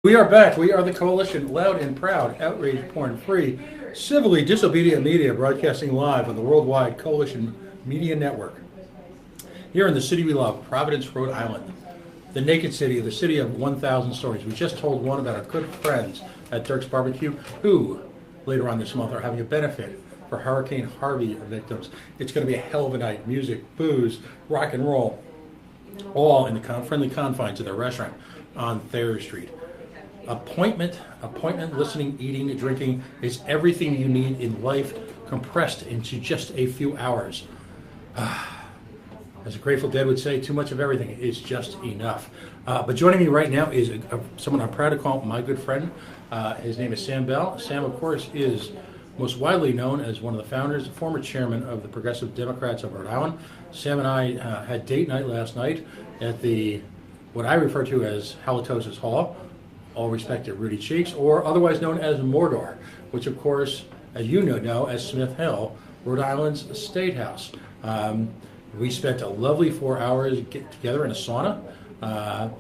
We are back. We are the coalition, loud and proud, outrage porn free, civilly disobedient media, broadcasting live on the worldwide coalition media network. Here in the city we love, Providence, Rhode Island, the naked city, the city of 1,000 stories. We just told one about our good friends at Dirk's Barbecue, who later on this month are having a benefit for Hurricane Harvey victims. It's going to be a hell of a night. Music, booze, rock and roll, all in the friendly confines of their restaurant on Thayer Street. Appointment, listening, eating, drinking is everything you need in life compressed into just a few hours. As the Grateful Dead would say, too much of everything is just enough. But joining me right now is someone I'm proud to call my good friend. His name is Sam Bell. Sam, of course, is most widely known as one of the founders, former chairman of the Progressive Democrats of Rhode Island. Sam and I had date night last night at the, what I refer to as Halitosis Hall, all respected Rudy Cheeks, or otherwise known as Mordor, which of course, as you know as Smith Hill, Rhode Island's State House. We spent a lovely 4 hours together in a sauna,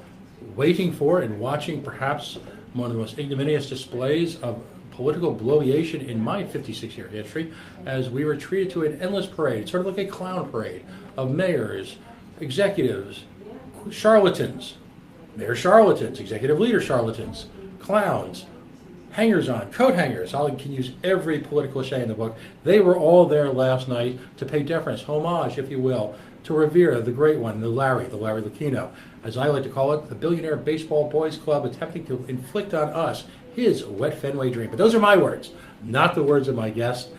waiting for and watching perhaps one of the most ignominious displays of political bloviation in my 56-year history, as we were treated to an endless parade, sort of like a clown parade, of mayors, executives, charlatans, mayor charlatans, executive leader charlatans, clowns, hangers-on, coat hangers. I can use every political cliche in the book. They were all there last night to pay deference, homage, if you will, to revere the great one, the Larry Lucchino, as I like to call it, the billionaire baseball boys club attempting to inflict on us his wet Fenway dream. But those are my words, not the words of my guest.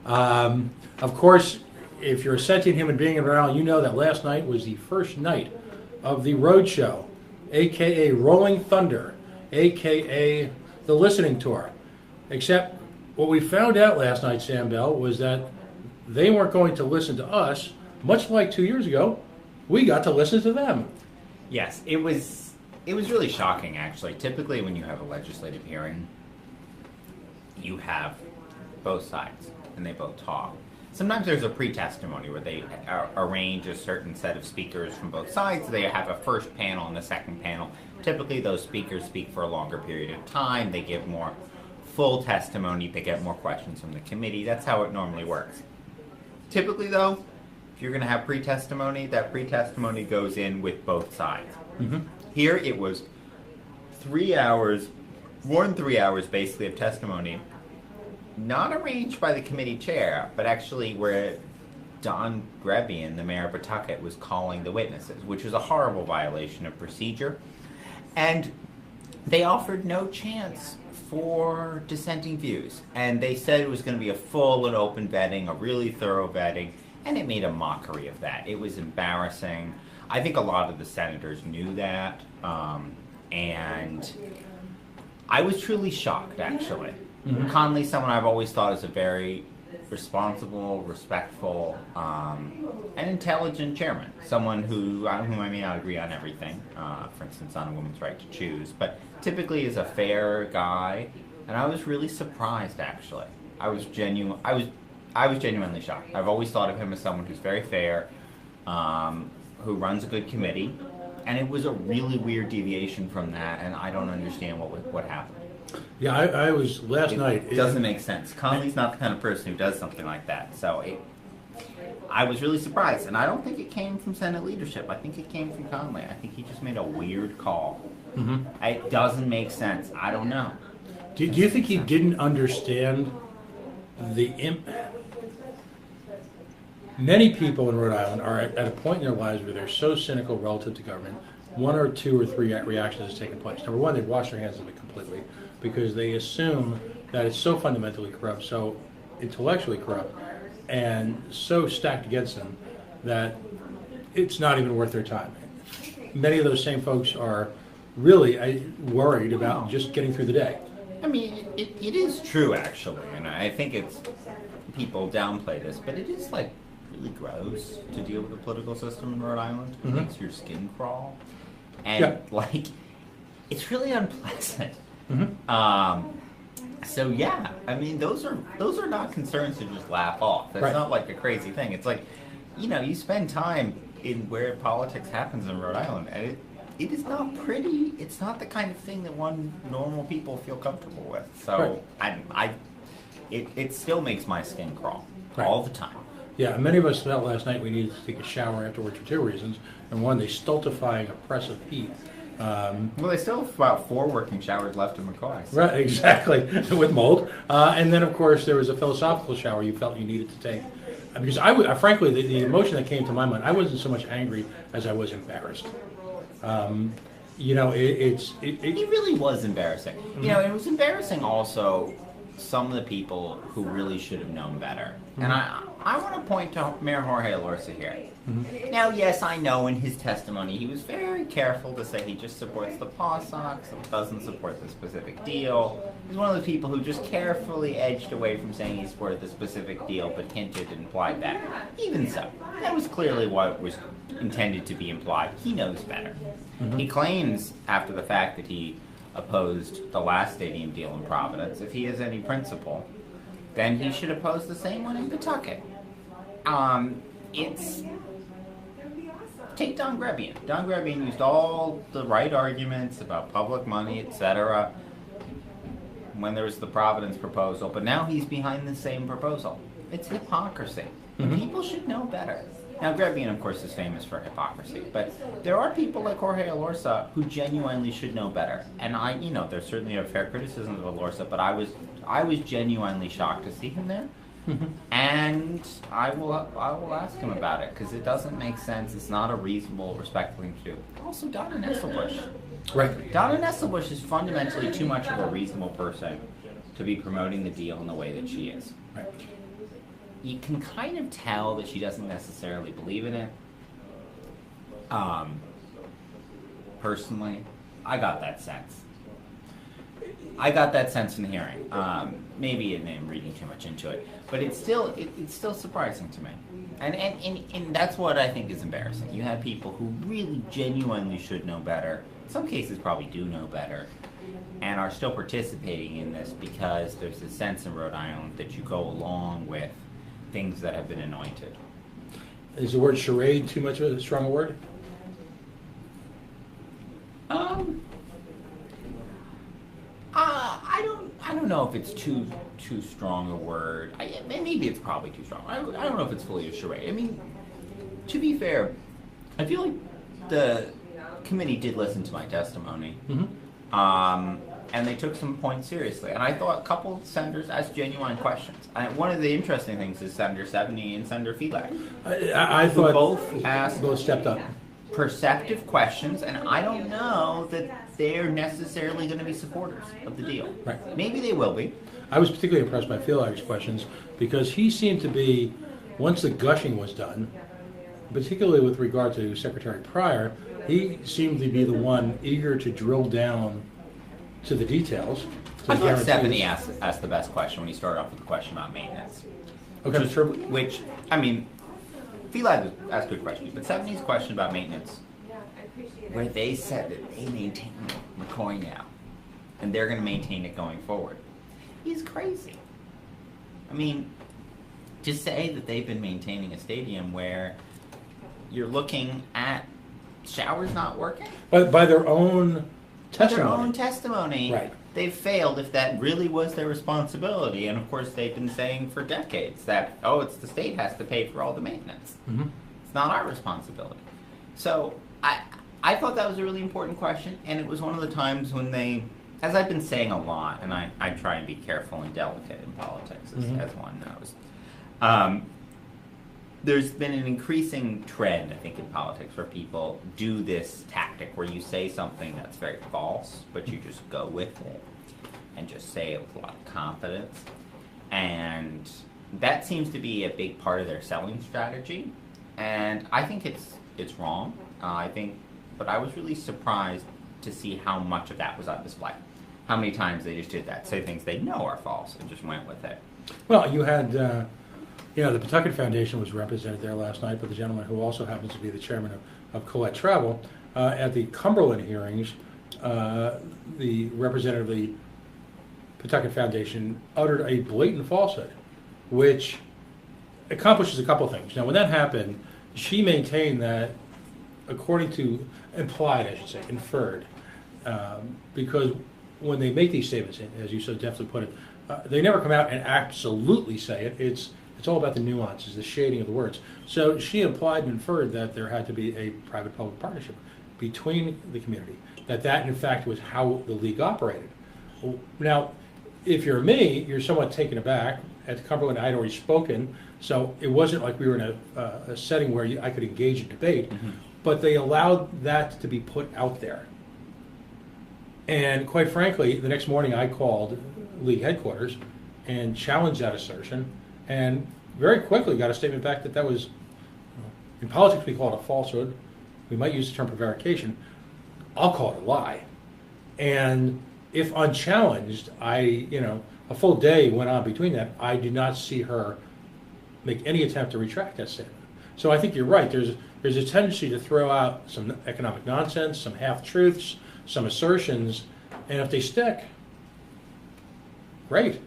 Of course, if you're a sentient human being in Rhode Island, you know that last night was the first night of the Rhode Show, a.k.a. Rolling Thunder, a.k.a. the listening tour. Except what we found out last night, Sam Bell, was that they weren't going to listen to us, much like 2 years ago. We got to listen to them. Yes, it was really shocking, actually. Typically, when you have a legislative hearing, you have both sides, and they both talk. Sometimes there's a pre-testimony where they arrange a certain set of speakers from both sides. They have a first panel and a second panel. Typically, those speakers speak for a longer period of time. They give more full testimony. They get more questions from the committee. That's how it normally works. Typically, though, if you're going to have pre-testimony, that pre-testimony goes in with both sides. Mm-hmm. Here, it was 3 hours, more than 3 hours, basically, of testimony. Not arranged by the committee chair, but actually where Don Grebian, the mayor of Pawtucket, was calling the witnesses, which was a horrible violation of procedure. And they offered no chance for dissenting views. And they said it was going to be a full and open vetting, a really thorough vetting, and it made a mockery of that. It was embarrassing. I think a lot of the senators knew that, and I was truly shocked, actually. Mm-hmm. Conley's someone I've always thought is a very responsible, respectful, and intelligent chairman. Someone whom I may not agree on everything, for instance, on a woman's right to choose, but typically is a fair guy. And I was really surprised, actually. I was genuinely shocked. I've always thought of him as someone who's very fair, who runs a good committee, and it was a really weird deviation from that, and I don't understand what happened. Yeah, I was last night. It doesn't make sense. Conley's not the kind of person who does something like that. So I was really surprised. And I don't think it came from Senate leadership. I think it came from Conley. I think he just made a weird call. Mm-hmm. It doesn't make sense. I don't know. Do you think he didn't understand the Many people in Rhode Island are at a point in their lives where they're so cynical relative to government. One or two or three reactions has taken place. Number one, they've washed their hands of it completely because they assume that it's so fundamentally corrupt, so intellectually corrupt, and so stacked against them that it's not even worth their time. Many of those same folks are really worried about just getting through the day. I mean, it is true, actually, and I think people downplay this, but it is like really gross to deal with the political system in Rhode Island. It makes your skin crawl, and it's really unpleasant. Mm-hmm. So yeah, I mean, those are not concerns to just laugh off. It's not like a crazy thing. It's like, you spend time in where politics happens in Rhode Island, and it is not pretty. It's not the kind of thing that normal people feel comfortable with. So it still makes my skin crawl all the time. Yeah, many of us felt last night we needed to take a shower afterwards for two reasons. And one, the stultifying, oppressive heat. Well, they still have about 4 working showers left in McCoy. So. Right, exactly, with mold. And then, of course, there was a philosophical shower you felt you needed to take. Because frankly, the emotion that came to my mind, I wasn't so much angry as I was embarrassed. You know, it really was embarrassing. You know, it was embarrassing also some of the people who really should have known better. And I want to point to Mayor Jorge Elorza here. Now, yes, I know in his testimony he was very careful to say he just supports the Paw Sox and doesn't support the specific deal. He's one of the people who just carefully edged away from saying he supported the specific deal, but hinted and implied that. Even so, that was clearly what was intended to be implied. He knows better. He claims after the fact that he opposed the last stadium deal in Providence. If he has any principle, then he should oppose the same one in Pawtucket. Take Don Grebian. Don Grebian used all the right arguments about public money, etc. when there was the Providence proposal, but now he's behind the same proposal. It's hypocrisy. People should know better. Now, Grebian, of course, is famous for hypocrisy, but there are people like Jorge Elorza who genuinely should know better. And there's certainly a fair criticism of Elorza, but I was genuinely shocked to see him there. And I will ask him about it, because it doesn't make sense. It's not a reasonable, respectful thing to do. Also, Donna Nesselbush. Right. Donna Nesselbush is fundamentally too much of a reasonable person to be promoting the deal in the way that she is. Right. You can kind of tell that she doesn't necessarily believe in it. Personally, I got that sense. In the hearing. Maybe I'm reading too much into it, but it's still surprising to me. And that's what I think is embarrassing. You have people who really genuinely should know better. In some cases, probably do know better, and are still participating in this because there's a sense in Rhode Island that you go along with things that have been anointed. Is the word charade too much of a strong word? I don't know if it's too strong a word. Maybe it's probably too strong. I don't know if it's fully a charade. I mean, to be fair, I feel like the committee did listen to my testimony. And they took some points seriously. And I thought a couple of senators asked genuine questions. One of the interesting things is Senator Seveny and Senator Finneran. I thought both stepped up. Perceptive questions, and I don't know that they're necessarily going to be supporters of the deal. Right. Maybe they will be. I was particularly impressed by Finneran's questions because he seemed to be, once the gushing was done, particularly with regard to Secretary Pryor, he seemed to be the one eager to drill down to the details. I thought Stephanie asked the best question when he started off with the question about maintenance. Okay, sure. Which, I mean, Finneran asked good questions, but Stephanie's question about maintenance, where they said that they maintain McCoy now, and they're going to maintain it going forward, is crazy. I mean, to say that they've been maintaining a stadium where you're looking at showers not working? By their own testimony. Right. They've failed if that really was their responsibility. And of course, they've been saying for decades that, it's the state has to pay for all the maintenance. It's not our responsibility. So I thought that was a really important question. And it was one of the times when they, as I've been saying a lot, and I try and be careful and delicate in politics, as one knows. There's been an increasing trend, I think, in politics where people do this tactic where you say something that's very false, but you just go with it and just say it with a lot of confidence. And that seems to be a big part of their selling strategy. And I think it's wrong. But I was really surprised to see how much of that was on display. How many times they just did that, say things they know are false and just went with it. Well, you had... the Pawtucket Foundation was represented there last night, but the gentleman who also happens to be the chairman of Colette Travel, at the Cumberland hearings, the representative of the Pawtucket Foundation uttered a blatant falsehood, which accomplishes a couple things. Now, when that happened, she maintained that according to, implied, I should say, inferred, because when they make these statements, as you so deftly put it, they never come out and absolutely say it. It's all about the nuances, the shading of the words. So she implied and inferred that there had to be a private-public partnership between the community, that in fact was how the league operated. Now, if you're me, you're somewhat taken aback. At Cumberland, I had already spoken, so it wasn't like we were in a setting where I could engage in debate, but they allowed that to be put out there. And quite frankly, the next morning I called league headquarters and challenged that assertion, and very quickly got a statement back that was, in politics we call it a falsehood. We might use the term prevarication. I'll call it a lie. And if unchallenged, a full day went on between that. I did not see her make any attempt to retract that statement. So I think you're right. There's a tendency to throw out some economic nonsense, some half-truths, some assertions, and if they stick, great.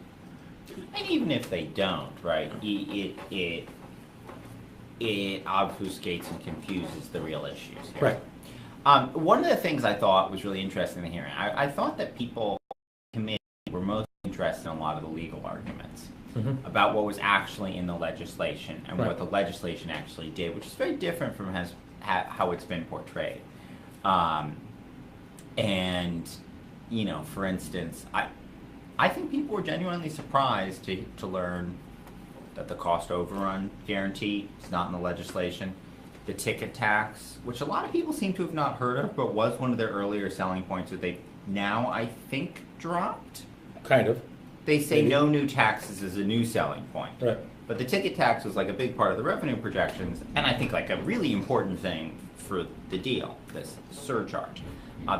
And even if they don't, right, it obfuscates and confuses the real issues here. Right. One of the things I thought was really interesting in the hearing, I thought that people in the committee were most interested in a lot of the legal arguments about what was actually in the legislation and what the legislation actually did, which is very different from how it's been portrayed. And, for instance, I think people were genuinely surprised to learn that the cost overrun guarantee is not in the legislation. The ticket tax, which a lot of people seem to have not heard of, but was one of their earlier selling points that they now, I think, dropped. Kind of. They say no new taxes is a new selling point. Right. But the ticket tax was like a big part of the revenue projections, and I think like a really important thing for the deal, this surcharge.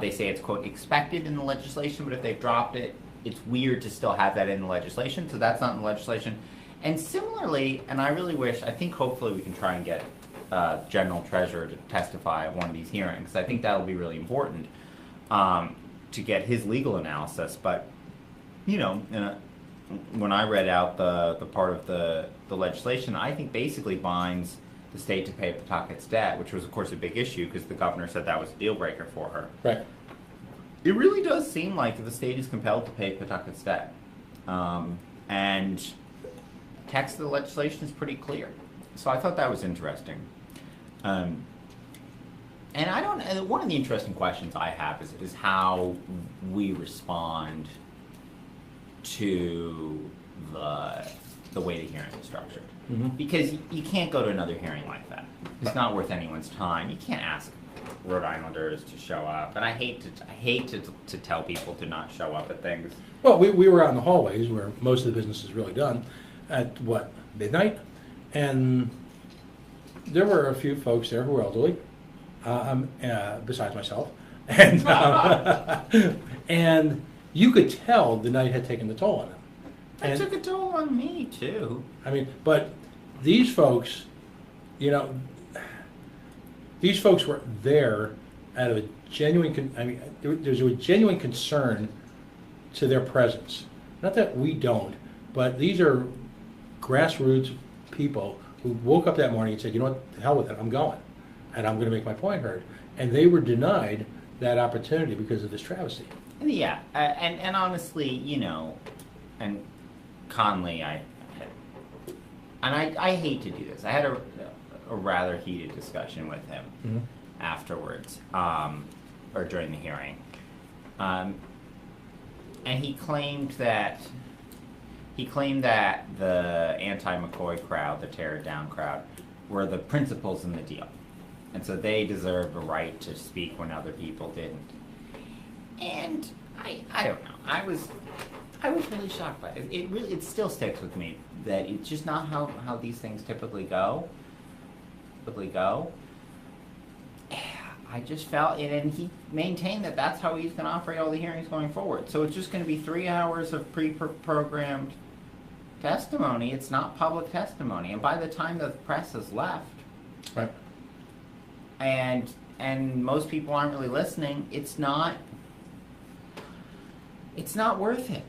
They say it's, quote, expected in the legislation, but if they've dropped it, it's weird to still have that in the legislation, so that's not in the legislation. And similarly, and I think hopefully we can try and get General Treasurer to testify at one of these hearings. I think that'll be really important to get his legal analysis. But, when I read out the part of the legislation, I think basically binds the state to pay Pawtucket's debt, which was, of course, a big issue because the governor said that was a deal breaker for her. Right. It really does seem like the state is compelled to pay Pawtucket's debt. And text of the legislation is pretty clear. So I thought that was interesting. And one of the interesting questions I have is how we respond to the way the hearing is structured. Because you can't go to another hearing like that. It's not worth anyone's time. You can't ask Rhode Islanders to show up, and I hate to tell people to not show up at things. Well, we were out in the hallways where most of the business is really done at midnight, and there were a few folks there who were elderly, besides myself, and and you could tell the night had taken the toll on them. It took a toll on me too. I mean, but these folks, these folks were there out of a genuine. There's a genuine concern to their presence. Not that we don't, but these are grassroots people who woke up that morning and said, "You know what? The hell with it. I'm going, and I'm going to make my point heard." And they were denied that opportunity because of this travesty. Yeah, and honestly, and Conley, I hate to do this. I had a rather heated discussion with him afterwards, or during the hearing, and he claimed that the anti-McCoy crowd, the tear it down crowd, were the principals in the deal, and so they deserve a right to speak when other people didn't. And I don't know. I was really shocked by it. It still sticks with me that it's just not how these things typically go. I just felt it, and he maintained that that's how he's going to operate all the hearings going forward. So it's just going to be 3 hours of pre-programmed testimony. It's not public testimony, and by the time the press has left, right, and most people aren't really listening, it's not worth it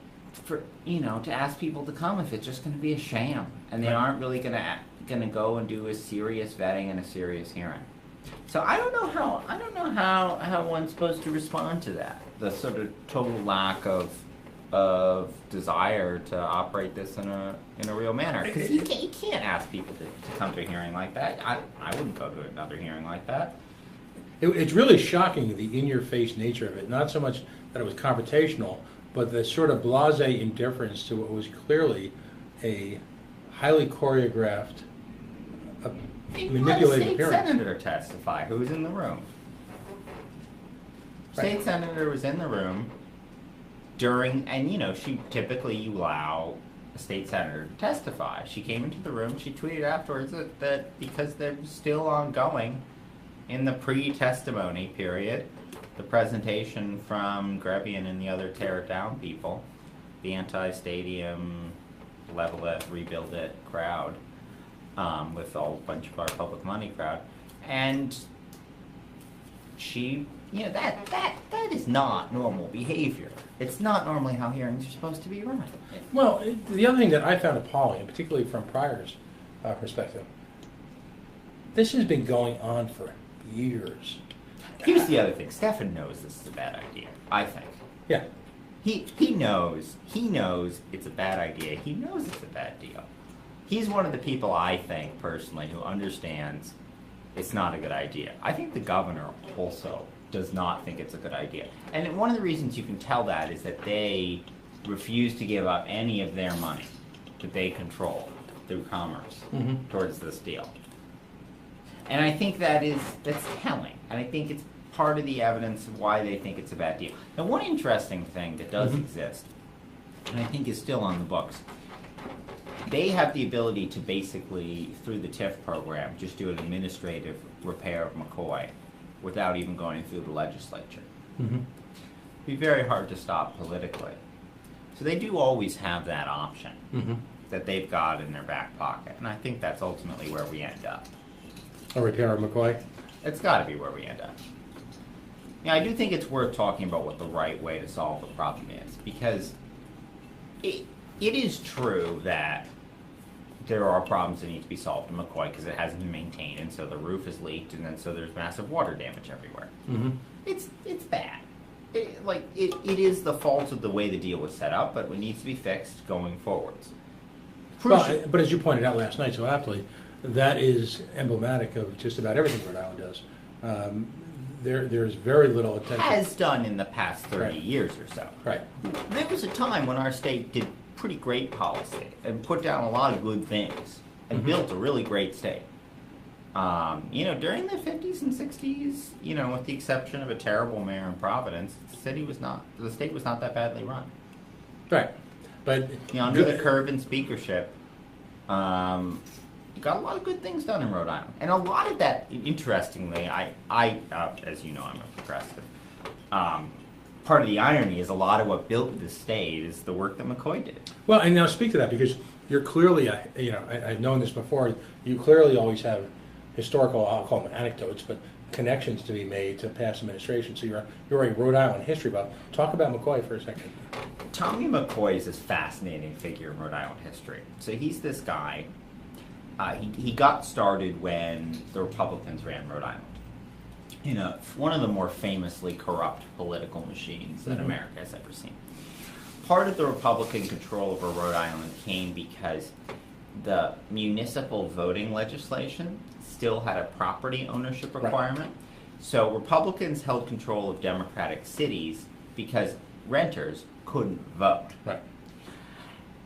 for to ask people to come if it's just going to be a sham, and they aren't really going to go and do a serious vetting and a serious hearing. So I don't know how one's supposed to respond to that. The sort of total lack of desire to operate this in a real manner. Because you can't ask people to come to a hearing like that. I wouldn't go to another hearing like that. It's really shocking, the in-your-face nature of it. Not so much that it was confrontational, but the sort of blasé indifference to what was clearly a highly choreographed, manipulated appearance. State senator testify who was in the room. State senator was in the room during, and typically you allow a state senator to testify. She came into the room, she tweeted afterwards that because they're still ongoing in the pre-testimony period, the presentation from Grabbian and the other tear it down people, the anti-stadium, level it, rebuild it crowd, with a bunch of our public money crowd, and she, that is not normal behavior. It's not normally how hearings are supposed to be run. Well, the other thing that I found appalling, and particularly from Pryor's perspective, this has been going on for years. Here's the other thing. Stefan knows this is a bad idea, I think. Yeah. He knows it's a bad idea. He knows it's a bad deal. He's one of the people, I think, personally, who understands it's not a good idea. I think the governor also does not think it's a good idea. And one of the reasons you can tell that is that they refuse to give up any of their money that they control through commerce towards this deal. And I think that's telling. And I think it's part of the evidence of why they think it's a bad deal. Now, one interesting thing that does exist, and I think is still on the books, they have the ability to basically, through the TIF program, just do an administrative repair of McCoy without even going through the legislature. It'd be very hard to stop politically. So they do always have that option that they've got in their back pocket. And I think that's ultimately where we end up. A repair of McCoy? It's got to be where we end up. Yeah, I do think it's worth talking about what the right way to solve the problem is, because it is true that there are problems that need to be solved in McCoy because it hasn't been maintained, and so the roof is leaked, and then so there's massive water damage everywhere. It's bad. It is the fault of the way the deal was set up, but it needs to be fixed going forwards. Well, but as you pointed out last night so aptly, that is emblematic of just about everything Rhode Island does. There's very little attention. Has done in the past 30 years or so. Right. There was a time when our state did pretty great policy and put down a lot of good things and built a really great state. During the 50s and 60s, with the exception of a terrible mayor in Providence, the state was not that badly run. Right. But under the Curvin speakership, got a lot of good things done in Rhode Island. And a lot of that, interestingly, I as you know, I'm a progressive. Part of the irony is a lot of what built this state is the work that McCoy did. Well, and now speak to that, because you're clearly, I've known this before, you clearly always have historical, I'll call them anecdotes, but connections to be made to past administration. So you're a Rhode Island history buff. Talk about McCoy for a second. Tommy McCoy is this fascinating figure in Rhode Island history. So he's this guy. He got started when the Republicans ran Rhode Island. One of the more famously corrupt political machines that America has ever seen. Part of the Republican control over Rhode Island came because the municipal voting legislation still had a property ownership requirement. Right. So Republicans held control of Democratic cities because renters couldn't vote. Right.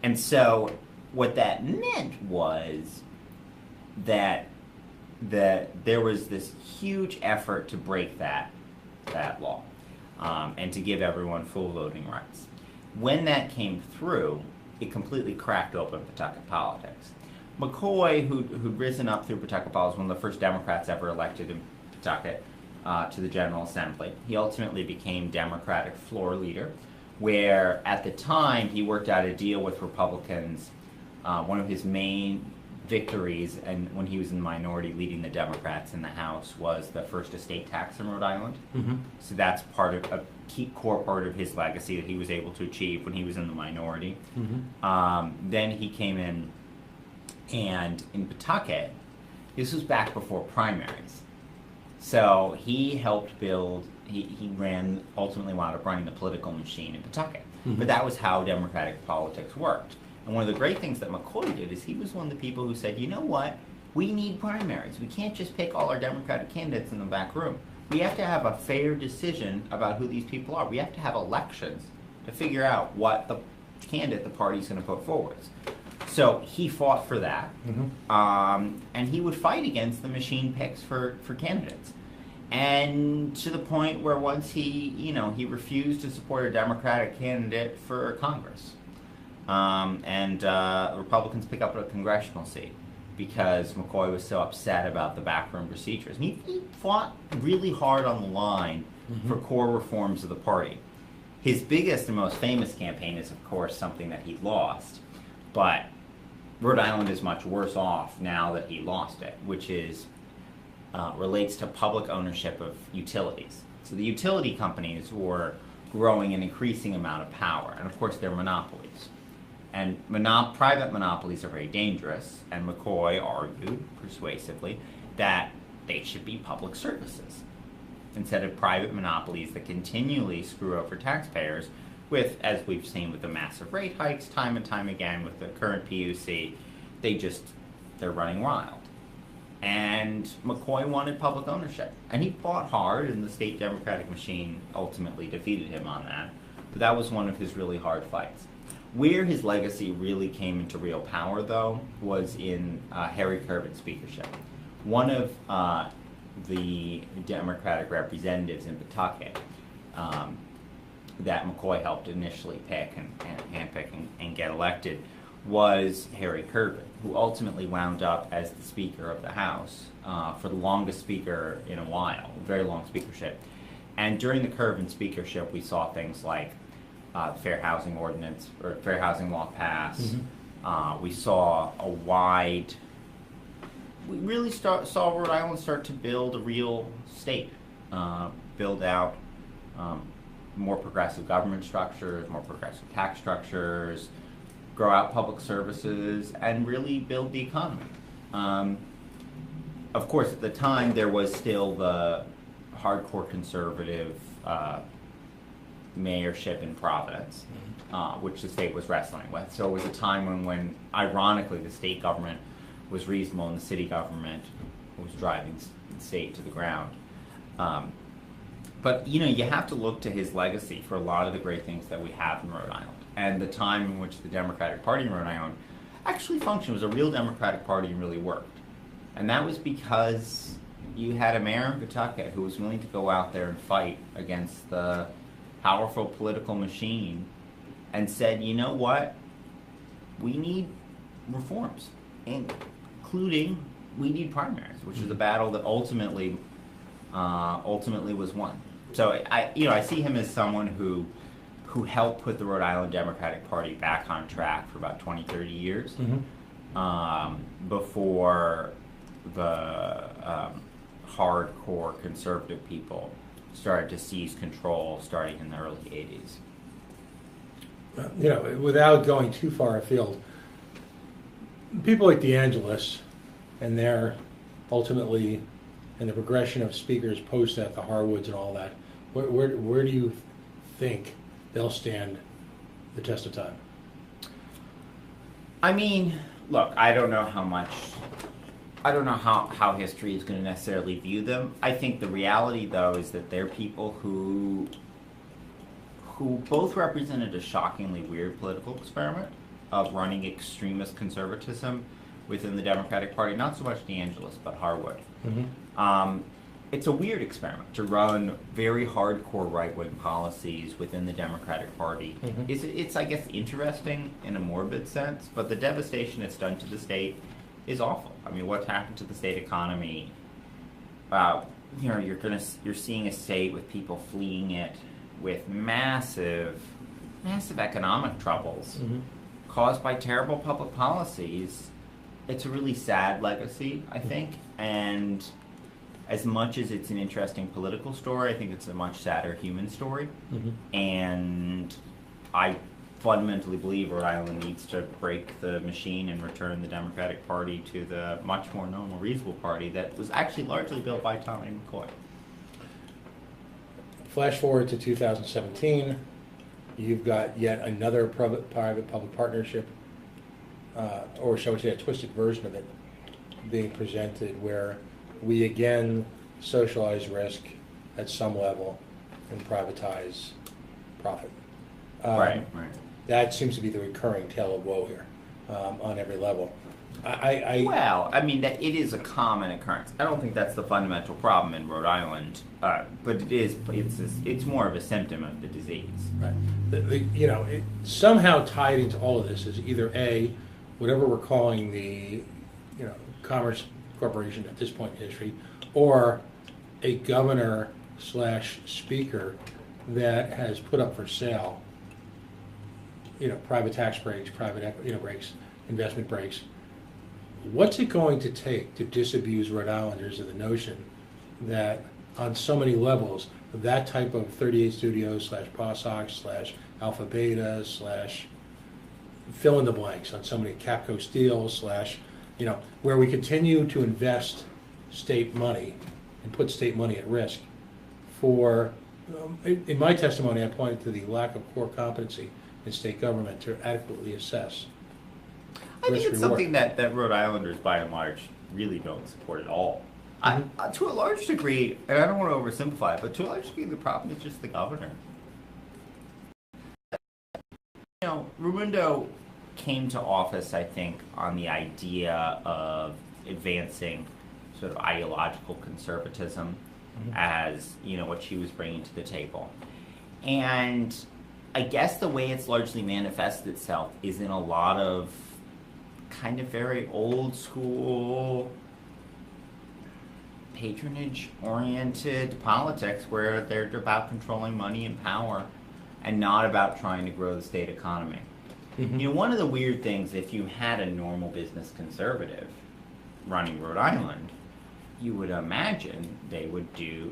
And so what that meant was that there was this huge effort to break that law and to give everyone full voting rights. When that came through, it completely cracked open Pawtucket politics. McCoy, who'd risen up through Pawtucket politics, one of the first Democrats ever elected in Pawtucket to the General Assembly, he ultimately became Democratic floor leader, where at the time he worked out a deal with Republicans. One of his main victories, and when he was in the minority leading the Democrats in the House, was the first estate tax in Rhode Island. So that's part of a key core part of his legacy that he was able to achieve when he was in the minority. Then he came in, and in Pawtucket, this was back before primaries. So he helped build, he ran, ultimately wound up running the political machine in Pawtucket. But that was how Democratic politics worked. And one of the great things that McCoy did is he was one of the people who said, you know what, we need primaries. We can't just pick all our Democratic candidates in the back room. We have to have a fair decision about who these people are. We have to have elections to figure out what the candidate the party's going to put forward. So he fought for that, and he would fight against the machine picks for candidates. And to the point where once he refused to support a Democratic candidate for Congress. Republicans pick up a congressional seat because McCoy was so upset about the backroom procedures. And he fought really hard on the line for core reforms of the party. His biggest and most famous campaign is, of course, something that he lost. But Rhode Island is much worse off now that he lost it, which is relates to public ownership of utilities. So the utility companies were growing an increasing amount of power, and of course they're monopolies. And private monopolies are very dangerous, and McCoy argued persuasively that they should be public services instead of private monopolies that continually screw over taxpayers with, as we've seen with the massive rate hikes time and time again with the current PUC, they're running wild. And McCoy wanted public ownership. And he fought hard, and the state Democratic machine ultimately defeated him on that. But that was one of his really hard fights. Where his legacy really came into real power, though, was in Harry Curvin's speakership. One of the Democratic representatives in Pawtucket that McCoy helped initially pick and handpick and get elected was Harry Curvin, who ultimately wound up as the Speaker of the House for the longest speaker in a while, very long speakership. And during the Curvin speakership, we saw things like Fair Housing Ordinance, or Fair Housing Law pass. We saw we really saw Rhode Island start to build a real state, build out more progressive government structures, more progressive tax structures, grow out public services, and really build the economy. Of course, at the time, there was still the hardcore conservative mayorship in Providence, which the state was wrestling with. So it was a time when ironically, the state government was reasonable and the city government was driving the state to the ground. But you have to look to his legacy for a lot of the great things that we have in Rhode Island. And the time in which the Democratic Party in Rhode Island actually functioned, was a real Democratic Party and really worked. And that was because you had a mayor in Pawtucket who was willing to go out there and fight against the powerful political machine and said, you know what, we need reforms, including we need primaries, which is a battle that ultimately was won. So I see him as someone who helped put the Rhode Island Democratic Party back on track for about 20, 30 years before the hardcore conservative people started to seize control starting in the early 80s. Without going too far afield, people like DeAngelis and their ultimately, and the progression of speakers post at the Harwoods and all that, where do you think they'll stand the test of time? I mean, look, I don't know how history is going to necessarily view them. I think the reality, though, is that they're people who both represented a shockingly weird political experiment of running extremist conservatism within the Democratic Party. Not so much DeAngelis, but Harwood. It's a weird experiment to run very hardcore right-wing policies within the Democratic Party. It's, I guess, interesting in a morbid sense, but the devastation it's done to the state is awful. I mean, what's happened to the state economy? You're seeing a state with people fleeing it, with massive economic troubles caused by terrible public policies. It's a really sad legacy, I think, and as much as it's an interesting political story, I think it's a much sadder human story. And I fundamentally believe Rhode Island needs to break the machine and return the Democratic Party to the much more normal, reasonable party that was actually largely built by Tommy McCoy. Flash forward to 2017, you've got yet another private-public partnership, or shall we say a twisted version of it, being presented where we again socialize risk at some level and privatize profit. Right. That seems to be the recurring tale of woe here on every level. Well, I mean, that it is a common occurrence. I don't think that's the fundamental problem in Rhode Island, but it is. It's more of a symptom of the disease. Right. Somehow tied into all of this is either A, whatever we're calling the, Commerce Corporation at this point in history, or a governor / speaker that has put up for sale, private tax breaks, private equity breaks, investment breaks. What's it going to take to disabuse Rhode Islanders of the notion that on so many levels, that type of 38 Studios / Paw Sox / Alpha Beta / fill in the blanks on so many Capco Steel / where we continue to invest state money and put state money at risk for, in my testimony, I pointed to the lack of core competency in state government to adequately assess. I think it's something that Rhode Islanders, by and large, really don't support at all. To a large degree, and I don't want to oversimplify it, but to a large degree, the problem is just the governor. Raimundo came to office, I think, on the idea of advancing sort of ideological conservatism as, what she was bringing to the table. And I guess the way it's largely manifested itself is in a lot of kind of very old school patronage-oriented politics where they're about controlling money and power and not about trying to grow the state economy. One of the weird things, if you had a normal business conservative running Rhode Island, you would imagine they would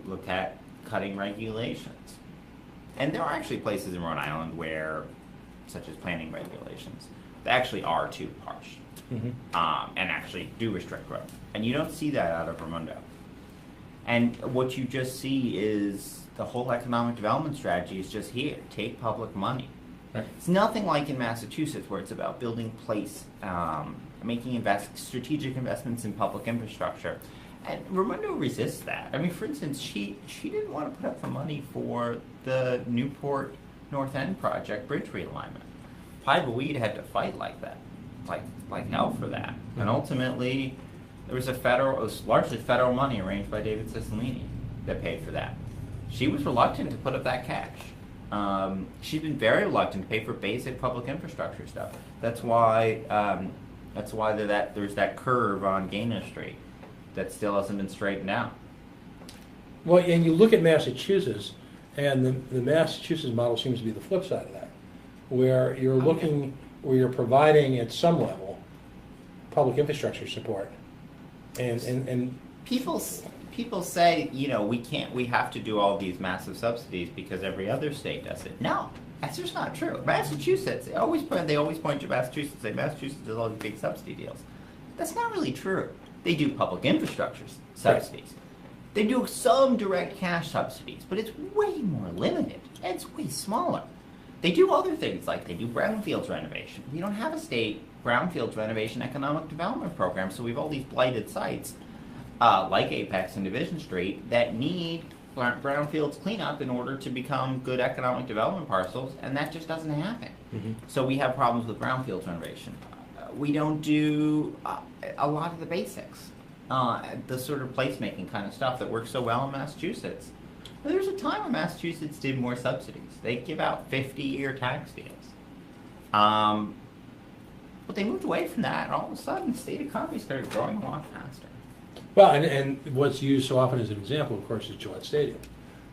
look at cutting regulations. And there are actually places in Rhode Island where, such as planning regulations, they actually are too harsh. And actually do restrict growth. And you don't see that out of Raimundo. And what you just see is the whole economic development strategy is just here. Take public money. Right. It's nothing like in Massachusetts where it's about building place, making strategic investments in public infrastructure. And Raimundo resists that. I mean, for instance, she didn't want to put up the money for the Newport North End project bridge realignment. Pied Weed had to fight like that. Like hell for that. And ultimately, there was it was largely federal money arranged by David Cicilline that paid for that. She was reluctant to put up that cash. She's been very reluctant to pay for basic public infrastructure stuff. That's why there's that curve on Gaynor Street that still hasn't been straightened out. Well, and you look at Massachusetts, and the Massachusetts model seems to be the flip side of that, where where you're providing at some level public infrastructure support, and people say we have to do all these massive subsidies because every other state does it. No, that's just not true. Massachusetts, they always point to Massachusetts and say Massachusetts does all these big subsidy deals. That's not really true. They do public infrastructure subsidies. Right. They do some direct cash subsidies, but it's way more limited. It's way smaller. They do other things, like they do brownfields renovation. We don't have a state brownfields renovation economic development program, so we have all these blighted sites, like Apex and Division Street, that need brownfields cleanup in order to become good economic development parcels, and that just doesn't happen. So we have problems with brownfields renovation. We don't do a lot of the basics, the sort of placemaking kind of stuff that works so well in Massachusetts. Now, there's a time when Massachusetts did more subsidies. They give out 50-year tax deals. But they moved away from that, and all of a sudden, the state economy started growing a lot faster. Well, and what's used so often as an example, of course, is Gillette Stadium,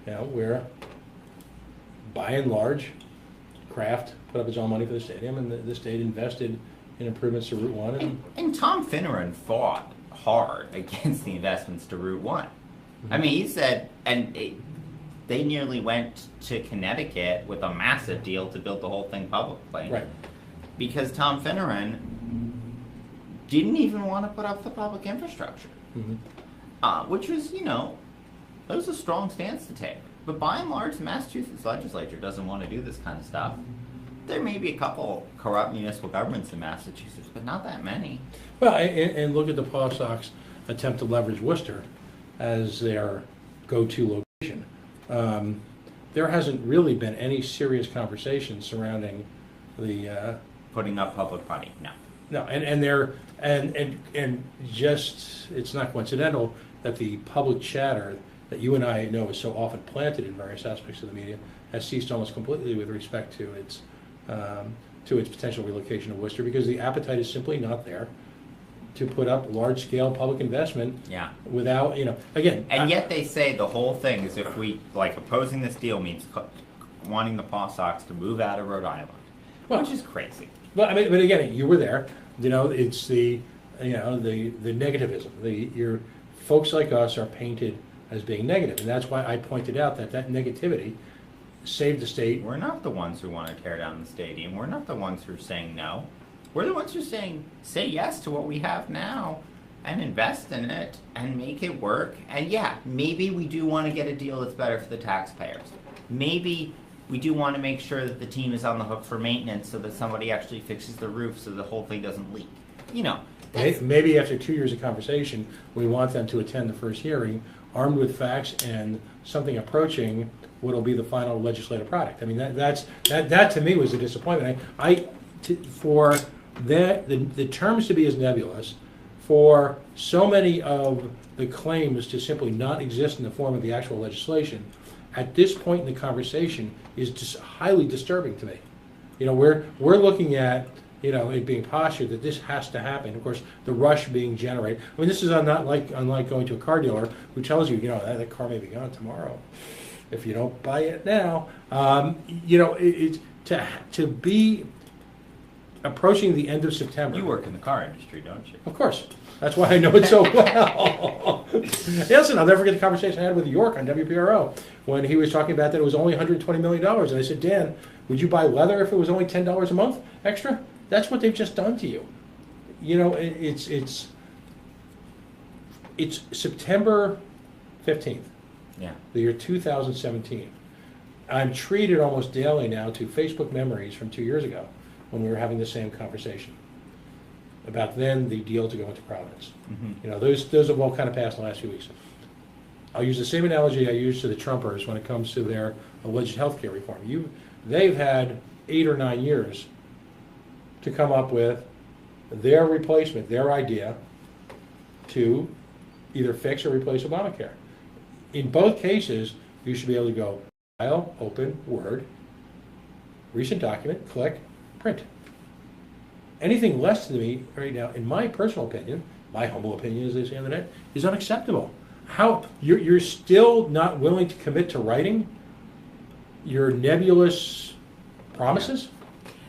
where, by and large, Kraft put up its own money for the stadium, and the state invested in improvements to Route 1. And Tom Finneran fought hard against the investments to Route 1. I mean, he said, they nearly went to Connecticut with a massive deal to build the whole thing publicly. Right. Because Tom Finneran didn't even want to put up the public infrastructure. Which was, that was a strong stance to take. But by and large, the Massachusetts legislature doesn't want to do this kind of stuff. There may be a couple corrupt municipal governments in Massachusetts, but not that many. Well, and look at the Paw Sox attempt to leverage Worcester as their go-to location. There hasn't really been any serious conversation surrounding the Putting up public money, no. no, and just it's not coincidental that the public chatter that you and I know is so often planted in various aspects of the media has ceased almost completely with respect to its potential relocation to Worcester, because the appetite is simply not there to put up large-scale public investment. Yeah. Without, again. And yet they say the whole thing is, if we opposing this deal means wanting the Paw Sox to move out of Rhode Island, which is crazy. Well, but again, you were there. It's the negativism. Your folks like us are painted as being negative, and that's why I pointed out that negativity saved the state. We're not the ones who want to tear down the stadium. We're not the ones who are saying no. We're the ones who are saying say yes to what we have now and invest in it and make it work. And yeah, maybe we do want to get a deal that's better for the taxpayers. Maybe we do want to make sure that the team is on the hook for maintenance so that somebody actually fixes the roof so the whole thing doesn't leak. Maybe after 2 years of conversation, we want them to attend the first hearing armed with facts and something approaching what will be the final legislative product. I mean, that to me was a disappointment. For the terms to be as nebulous, for so many of the claims to simply not exist in the form of the actual legislation, at this point in the conversation is just highly disturbing to me. We're looking at it being postured that this has to happen. Of course, the rush being generated. I mean, this is unlike going to a car dealer who tells you, that car may be gone tomorrow if you don't buy it now. It's to be approaching the end of September. You work in the car industry, don't you? Of course. That's why I know it so well. Listen, I'll never forget the conversation I had with York on WPRO when he was talking about that it was only $120 million. And I said, Dan, would you buy leather if it was only $10 a month extra? That's what they've just done to you. It's September 15th, the year 2017. I'm treated almost daily now to Facebook memories from 2 years ago when we were having the same conversation about then the deal to go into Providence. Those have all kind of passed in the last few weeks. I'll use the same analogy I used to the Trumpers when it comes to their alleged health care reform. They've had 8 or 9 years to come up with their replacement, their idea to either fix or replace Obamacare. In both cases, you should be able to go file, open, Word, recent document, click, print. Anything less to me right now, in my personal opinion, my humble opinion, as they say on the net, is unacceptable. How you're still not willing to commit to writing your nebulous promises?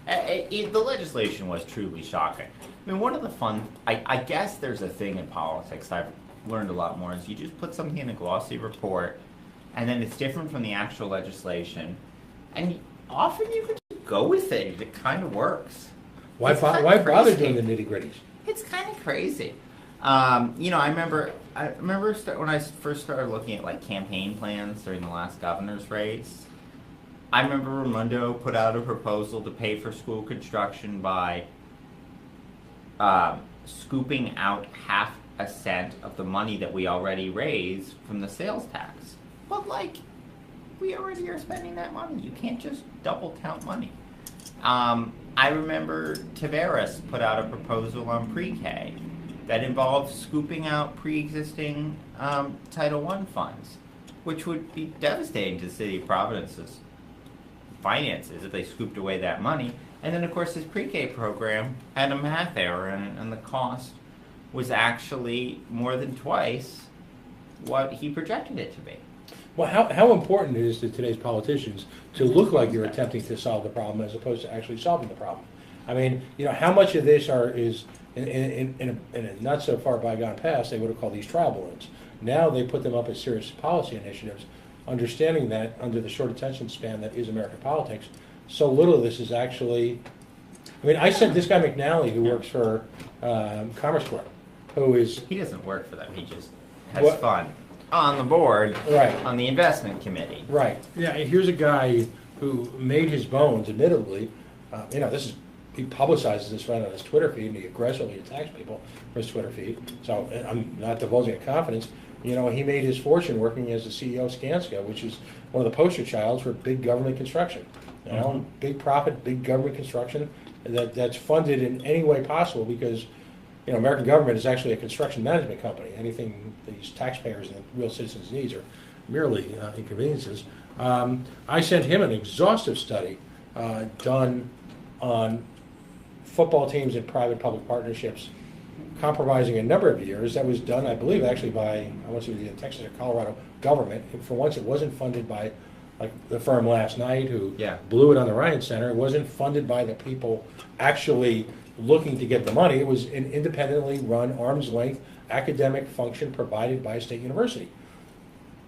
The legislation was truly shocking. I mean, one of the fun, I guess there's a thing in politics I've learned a lot more, is you just put something in a glossy report, and then it's different from the actual legislation, and often you can just go with it. It kind of works. Why bother doing the nitty-gritties? It's kind of crazy. I remember when I first started looking at campaign plans during the last governor's race. I remember Raimondo put out a proposal to pay for school construction by scooping out 0.5 cent of the money that we already raised from the sales tax. But we already are spending that money. You can't just double count money. I remember Tavares put out a proposal on pre-K that involved scooping out pre-existing Title I funds, which would be devastating to the city of Providence's finances if they scooped away that money. And then, of course, his pre-K program had a math error in it, and the cost was actually more than twice what he projected it to be. Well, how important it is to today's politicians to look like you're attempting to solve the problem as opposed to actually solving the problem. I mean, how much of this is in a not so far bygone past, they would have called these trial balloons. Now they put them up as serious policy initiatives understanding that under the short attention span that is American politics, so little of this is actually. I mean, I sent this guy McNally, who works for Commerce Corp, who is. He doesn't work for them. He just has fun on the board, right, on the investment committee. Right. Yeah. Here's a guy who made his bones, admittedly. He publicizes this right on his Twitter feed, and he aggressively attacks people for his Twitter feed. So I'm not divulging a confidence. He made his fortune working as the CEO of Skanska, which is one of the poster childs for big government construction. Big profit, big government construction that's funded in any way possible because, American government is actually a construction management company. Anything these taxpayers and real citizens' needs are merely inconveniences. I sent him an exhaustive study done on football teams and private-public partnerships compromising a number of years. That was done, I believe, actually by, I want to say, the Texas or Colorado government. For once, it wasn't funded by, like, the firm last night who blew it on the Ryan Center. It wasn't funded by the people actually looking to get the money. It was an independently run, arm's-length academic function provided by a state university,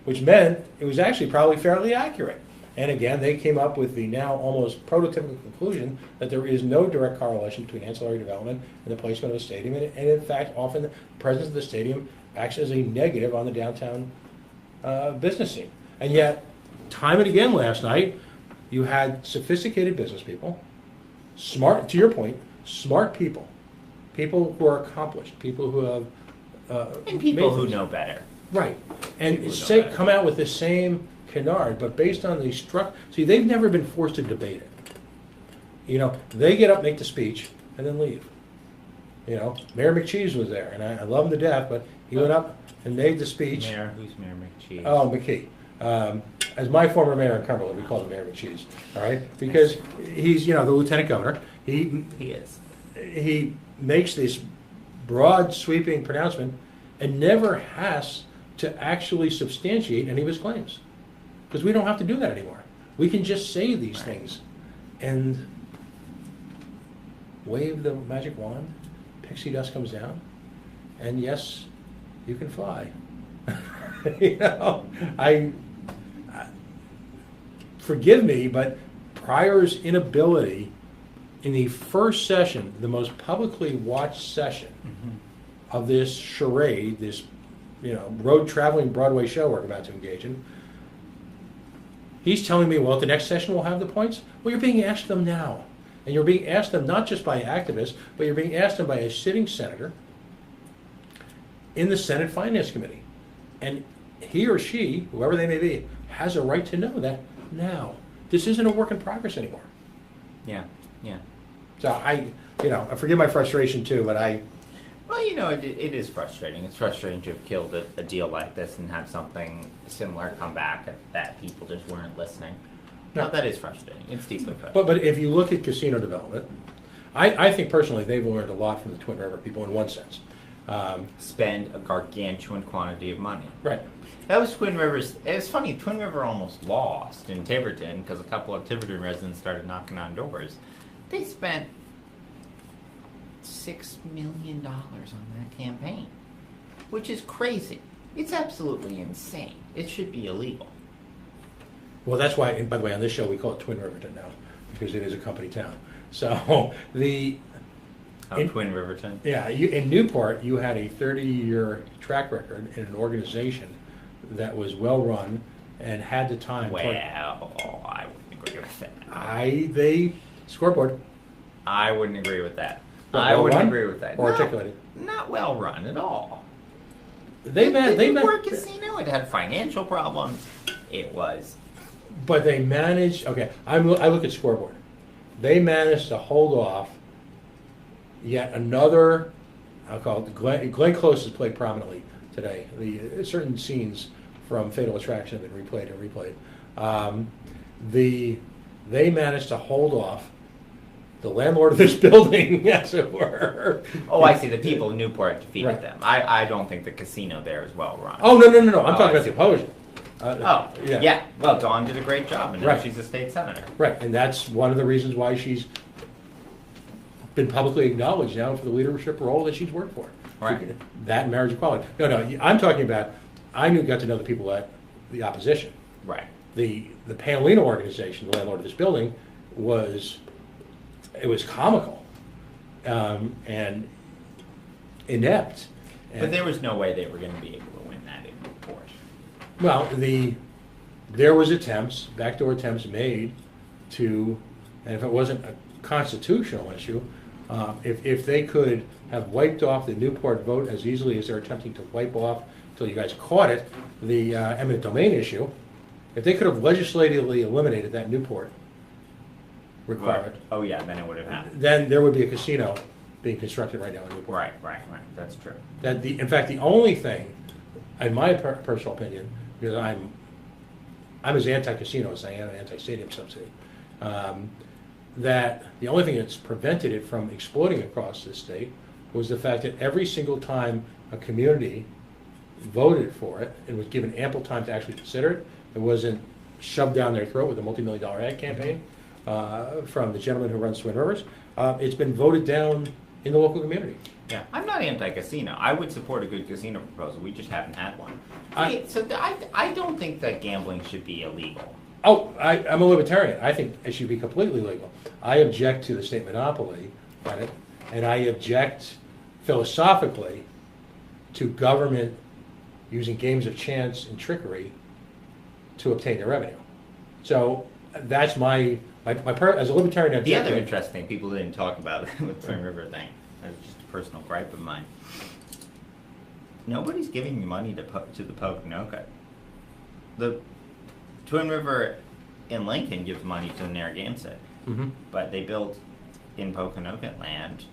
which meant it was actually probably fairly accurate. And again, they came up with the now almost prototypical conclusion that there is no direct correlation between ancillary development and the placement of a stadium. And in fact, often the presence of the stadium acts as a negative on the downtown business scene. And yet, time and again last night, you had sophisticated business people, smart, to your point, smart people who are accomplished, people who have... and people who know better. Right. And come out with the same canard, but based on the structure. See, they've never been forced to debate it. They get up, make the speech, and then leave. Mayor McCheese was there, and I love him to death, but he went up and made the speech. Who's Mayor McCheese? Oh, McKee. As my former mayor in Cumberland, we call him Mayor McCheese, all right? Because he's, the lieutenant governor. He is. He makes this broad, sweeping pronouncement and never has to actually substantiate any of his claims. Because we don't have to do that anymore. We can just say these things and wave the magic wand, pixie dust comes down, and yes, you can fly. Forgive me, but Pryor's inability in the first session, the most publicly watched session of this charade, this road traveling Broadway show we're about to engage in, he's telling me, well, at the next session we'll have the points. Well, you're being asked them now. And you're being asked them not just by activists, but you're being asked them by a sitting senator in the Senate Finance Committee. And he or she, whoever they may be, has a right to know that now. This isn't a work in progress anymore. Yeah. So I forgive my frustration too, but Well, it is frustrating. It's frustrating to have killed a deal like this and have something similar come back that people just weren't listening. No, that is frustrating. It's deeply frustrating. But if you look at casino development, I think personally they've learned a lot from the Twin River people in one sense. Spend a gargantuan quantity of money. Right. That was Twin River's. It's funny, Twin River almost lost in Tiverton because a couple of Tiverton residents started knocking on doors. They spent $6 million on that campaign, which is crazy. It's absolutely insane. It should be illegal. Well, that's why, and by the way, on this show we call it Twin Riverton now, because it is a company town. So Twin Riverton? Yeah, in Newport, you had a 30-year track record in an organization that was well-run and had the time. Well, I wouldn't agree with that. Scoreboard. I wouldn't agree with that. I wouldn't agree with that. Or articulated. Not well run at all. They Newport Casino. It had financial problems. It was. But they managed. Okay, I look at Scoreboard. They managed to hold off yet another. I'll call it Glenn Close has played prominently today. Certain scenes from Fatal Attraction have been replayed and replayed. They managed to hold off the landlord of this building, as it were. Oh, I see. The people in Newport defeated them. I don't think the casino there is well run. Oh, no. I'm talking about the opposition. Yeah. Well, Dawn did a great job, and now she's a state senator. Right, and that's one of the reasons why she's been publicly acknowledged now for the leadership role that she's worked for. Right. That and marriage equality. No, I'm talking about, got to know the people at the opposition. Right. The Paolino organization, the landlord of this building, was comical and inept. But there was no way they were going to be able to win that in court. Well, there was backdoor attempts made to, and if it wasn't a constitutional issue, if they could have wiped off the Newport vote as easily as they're attempting to wipe off, until you guys caught it, the eminent domain issue, if they could have legislatively eliminated that Newport requirement, Oh yeah, then it would have happened. then there would be a casino being constructed right now in Newport. Right. That's true. In fact, the only thing, in my personal opinion, because I'm as anti-casino as I am anti-stadium subsidy, that the only thing that's prevented it from exploding across this state was the fact that every single time a community voted for it and was given ample time to actually consider it, it wasn't shoved down their throat with a multi-million-dollar ad campaign from the gentleman who runs Twin Rivers. It's been voted down in the local community. Yeah, I'm not anti-casino. I would support a good casino proposal. We just haven't had one. I don't think that gambling should be illegal. Oh, I'm a libertarian. I think it should be completely legal. I object to the state monopoly on it, and I object philosophically to government using games of chance and trickery to obtain their revenue. So that's my as a libertarian objective. The other interesting people didn't talk about with Twin River thing. That's just a personal gripe of mine. Nobody's giving money to the Poconoket. The Twin River in Lincoln gives money to the Narragansett, but they built in Poconoket land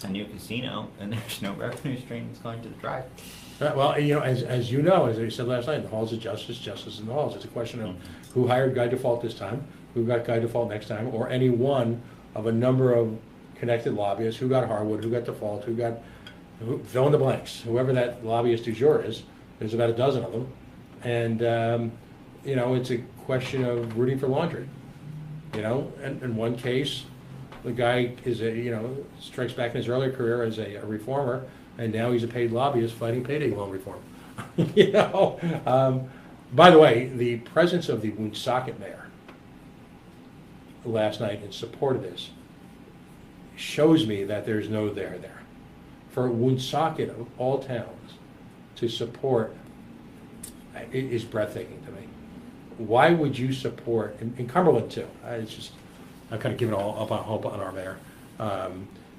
a new casino, and there's no revenue stream that's going to the tribe. Well, as you know, as I said last night, the halls of justice, justice in the halls. It's a question of who hired Guy Default this time, who got Guy Default next time, or any one of a number of connected lobbyists, who got Harwood, who got Default, who fill in the blanks. Whoever that lobbyist du jour is, there's about a dozen of them. And, it's a question of rooting for laundry. And in one case, the guy is strikes back in his earlier career as a reformer, and now he's a paid lobbyist fighting payday loan reform. By the way, the presence of the Woonsocket mayor last night in support of this shows me that there's no there. For Woonsocket of all towns to support it is breathtaking to me. Why would you support, in Cumberland too, I'm kind of giving all up on hope on our mayor,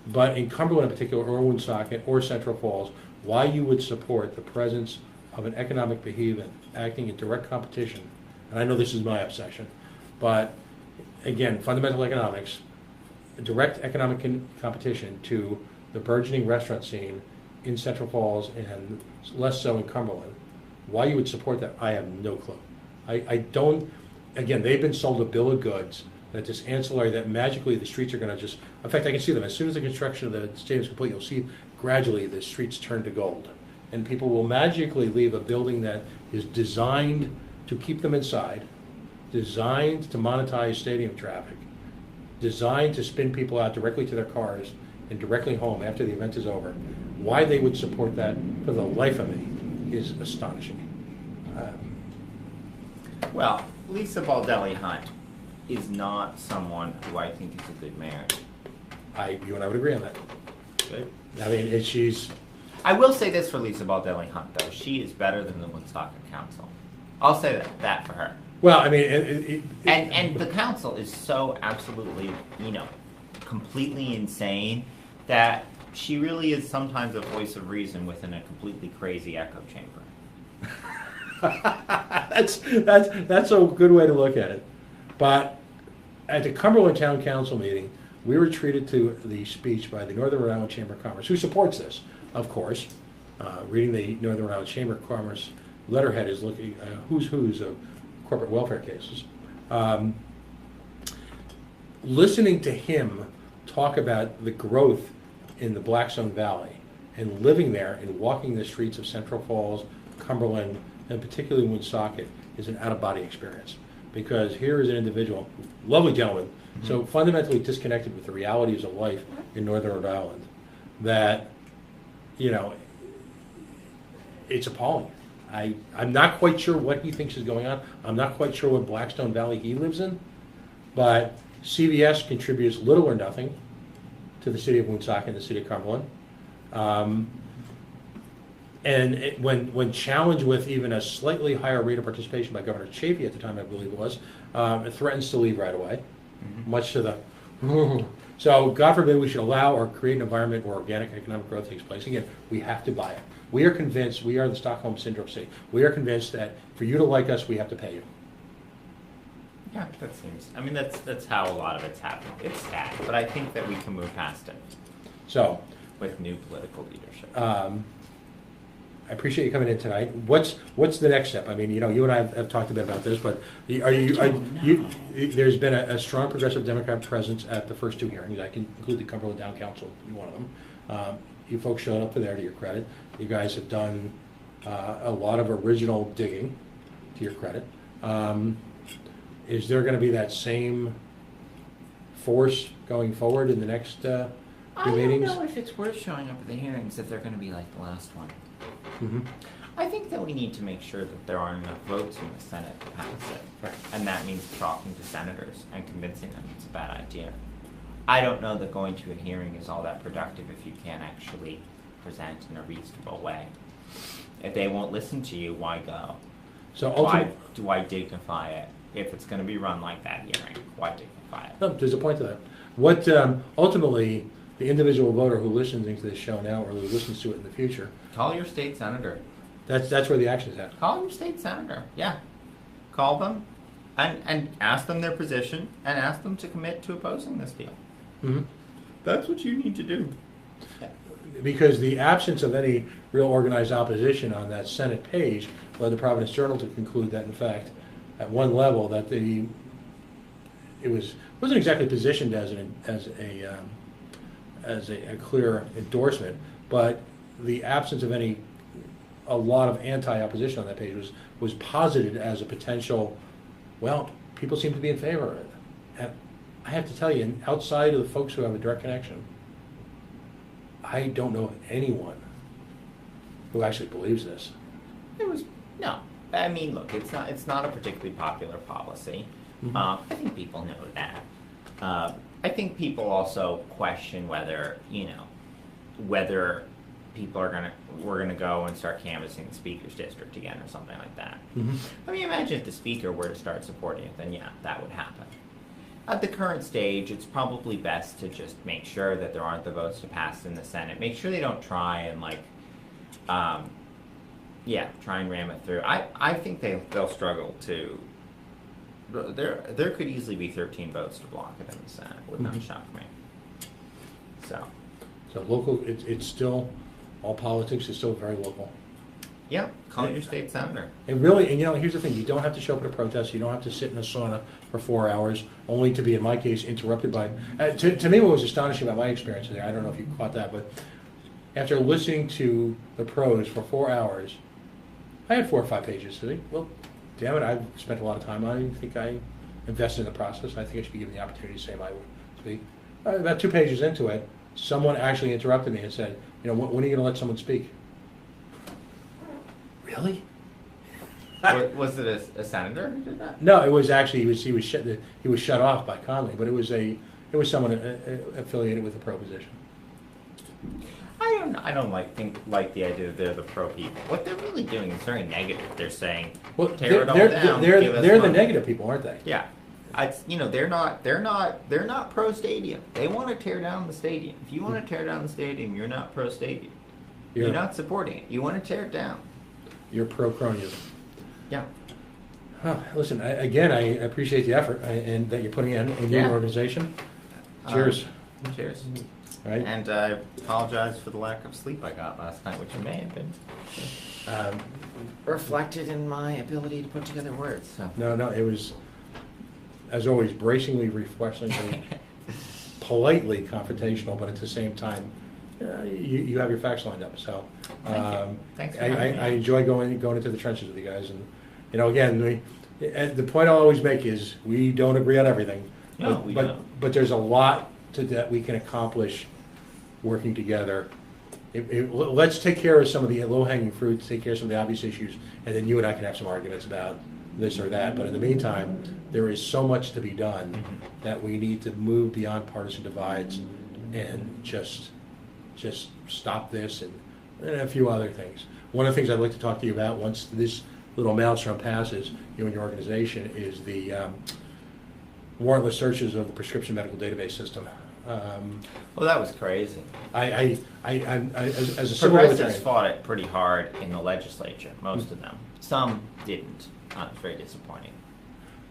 but in Cumberland in particular, or Woonsocket, or Central Falls, why you would support the presence of an economic behemoth acting in direct competition, and I know this is my obsession, but again, fundamental economics, direct economic competition to the burgeoning restaurant scene in Central Falls and less so in Cumberland. Why you would support that, I have no clue. I don't, again, they've been sold a bill of goods that this ancillary, that magically the streets are going to just, in fact, I can see them. As soon as the construction of the stadium is complete, you'll see gradually the streets turn to gold. And people will magically leave a building that is designed to keep them inside, designed to monetize stadium traffic, designed to spin people out directly to their cars and directly home after the event is over. Why they would support that, for the life of me, is astonishing. Well, Lisa Baldelli Hunt is not someone who I think is a good mayor. You and I would agree on that. Good. I mean, she's... I will say this for Lisa Baldelli Hunt, though. She is better than the Woonsocket Council. I'll say that for her. Well, I mean... And the council is so absolutely, completely insane that she really is sometimes a voice of reason within a completely crazy echo chamber. That's a good way to look at it. But at the Cumberland Town Council meeting, we were treated to the speech by the Northern Rhode Island Chamber of Commerce, who supports this, of course. Reading the Northern Rhode Island Chamber of Commerce letterhead is looking who's of corporate welfare cases. Listening to him talk about the growth in the Blackstone Valley and living there and walking the streets of Central Falls, Cumberland, and particularly Woonsocket is an out-of-body experience. Because here is an individual, lovely gentleman, so fundamentally disconnected with the realities of life in Northern Rhode Island, that, it's appalling. I'm not quite sure what he thinks is going on. I'm not quite sure what Blackstone Valley he lives in, but CVS contributes little or nothing to the city of Woonsocket and the city of Cumberland. When challenged with even a slightly higher rate of participation by Governor Chafee at the time, I believe it was, it threatens to leave right away, much to the. So God forbid we should allow or create an environment where organic economic growth takes place. Again, we have to buy it. We are convinced, we are the Stockholm Syndrome city. We are convinced that for you to like us, we have to pay you. Yeah, that seems. I mean, that's how a lot of it's happening. It's sad, but I think that we can move past it. So, with new political leadership. I appreciate you coming in tonight. What's the next step? I mean, you and I have talked a bit about this, but there's been a strong progressive Democrat presence at the first two hearings. I can include the Cumberland Town Council in one of them. You folks showed up for there, to your credit. You guys have done a lot of original digging, to your credit. Is there going to be that same force going forward in the next two meetings? I don't know if it's worth showing up at the hearings if they're going to be like the last one. Mm-hmm. I think that we need to make sure that there aren't enough votes in the Senate to pass it. Right. And that means talking to senators and convincing them it's a bad idea. I don't know that going to a hearing is all that productive if you can't actually present in a reasonable way. If they won't listen to you, why go? So why dignify it? If it's going to be run like that hearing, why dignify it? No, there's a point to that. What ultimately the individual voter who listens to this show now or who listens to it in the future, call your state senator. That's where the action is at. Call your state senator. Yeah, call them, and ask them their position, and ask them to commit to opposing this deal. Mm-hmm. That's what you need to do. Because the absence of any real organized opposition on that Senate page led the Providence Journal to conclude that, in fact, at one level, that it wasn't exactly positioned as a clear endorsement, but the absence of a lot of anti-opposition on that page was posited as a potential. Well, people seem to be in favor of it. And I have to tell you, outside of the folks who have a direct connection, I don't know anyone who actually believes this. No. I mean, look, it's not a particularly popular policy. Mm-hmm. I think people know that. I think people also question whether people we're gonna go and start canvassing the speaker's district again or something like that. Mm-hmm. I mean, imagine if the speaker were to start supporting it, then yeah, that would happen. At the current stage, it's probably best to just make sure that there aren't the votes to pass in the Senate. Make sure they don't try and try and ram it through. I think they'll struggle to. There could easily be 13 votes to block it in the Senate. Would not shock me. So local, it's still, all politics is still very local. Yeah, call your state senator. And really, here's the thing: you don't have to show up at a protest. You don't have to sit in a sauna for 4 hours, only to be, in my case, interrupted by. To me, what was astonishing about my experience there, I don't know if you caught that, but after listening to the pros for 4 hours, I had 4 or 5 pages to read. Well, damn it, I've spent a lot of time on it. I think I invested in the process. I think I should be given the opportunity to say my speak. About 2 pages into it, someone actually interrupted me and said, when are you going to let someone speak? Really? Was it a senator who did that? No, it was actually he was shut off by Conley, but it was someone affiliated with the pro position. I don't like the idea that they're the pro people. What they're really doing is very negative. They're saying, tear it all down. They're the negative people, aren't they? Yeah, they're not pro stadium. They want to tear down the stadium. If you want to tear down the stadium, you're not pro stadium. You're not supporting it. You want to tear it down. You're pro cronyism. Yeah. Listen, I appreciate the effort and that you're putting in your organization. Cheers. Cheers. Right. And I apologize for the lack of sleep I got last night, which may have been reflected in my ability to put together words. So. No, it was, as always, bracingly, refreshingly, politely confrontational, but at the same time, you have your facts lined up. So Thanks for I enjoy going into the trenches with you guys, and again, the point I'll always make is we don't agree on everything. No, we don't. But there's a lot that we can accomplish working together let's take care of some of the low-hanging fruit, take care of some of the obvious issues, and then you and I can have some arguments about this or that. But in the meantime, there is so much to be done that we need to move beyond partisan divides and just stop this and a few other things. One of the things I'd like to talk to you about once this little maelstrom passes, you and your organization, is the warrantless searches of the prescription medical database system. Well, that was crazy. As a civil Progressives libertarian, fought it pretty hard in the legislature, most of them. Some didn't. It's very disappointing.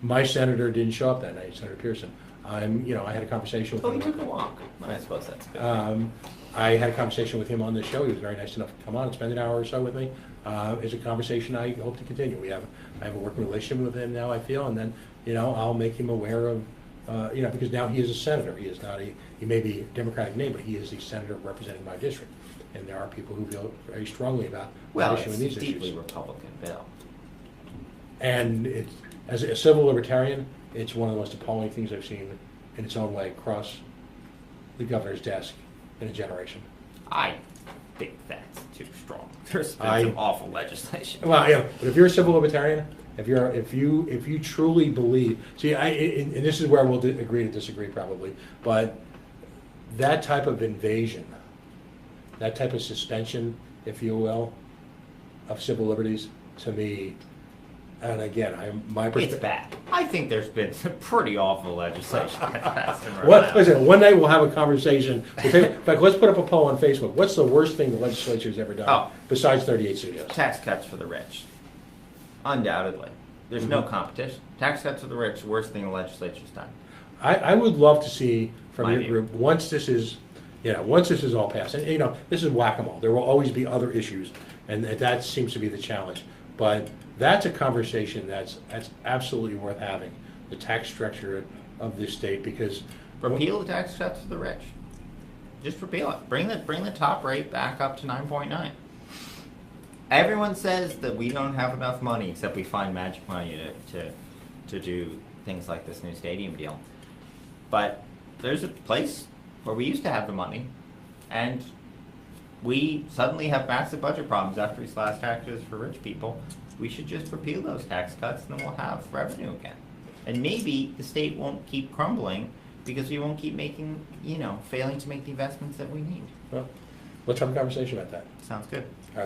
my senator didn't show up that night, Senator Pearson. I had a conversation with Oh, he him. took a walk. I suppose that's good. I had a conversation with him on the show. He was very nice enough to come on and spend an hour or so with me. It's a conversation I hope to continue. I have a working relationship with him now, I feel, and then, I'll make him aware of, because now he is a senator. He is not he may be a Democratic name, but he is the senator representing my district. And there are people who feel very strongly about Well, that issue it's and these a deeply issues. Republican bill. And as a civil libertarian, it's one of the most appalling things I've seen in its own way across the governor's desk in a generation. I think that's too strong. There's been some awful legislation. Well, but if you're a civil libertarian, if you truly believe, and this is where we'll agree to disagree probably, but that type of invasion, that type of suspension, if you will, of civil liberties, to me, and again, It's bad. I think there's been some pretty awful legislation that passed in Rhode Island. Listen, one night we'll have a conversation. In fact, let's put up a poll on Facebook. What's the worst thing the legislature's ever done besides 38 studios? Tax cuts for the rich. Undoubtedly. There's no competition. Tax cuts for the rich, worst thing the legislature's done. I would love to see from My your view. group, once this is all passed, and this is whack-a-mole. There will always be other issues, and that seems to be the challenge. But that's a conversation that's absolutely worth having, the tax structure of this state, because Repeal the tax cuts for the rich. Just repeal it. Bring the top rate back up to 9.9. Everyone says that we don't have enough money, except we find magic money to do things like this new stadium deal. But there's a place where we used to have the money, and we suddenly have massive budget problems after we slash taxes for rich people. We should just repeal those tax cuts, and then we'll have revenue again. And maybe the state won't keep crumbling because we won't keep making, failing to make the investments that we need. well, let's have a conversation about that. Sounds good. All right.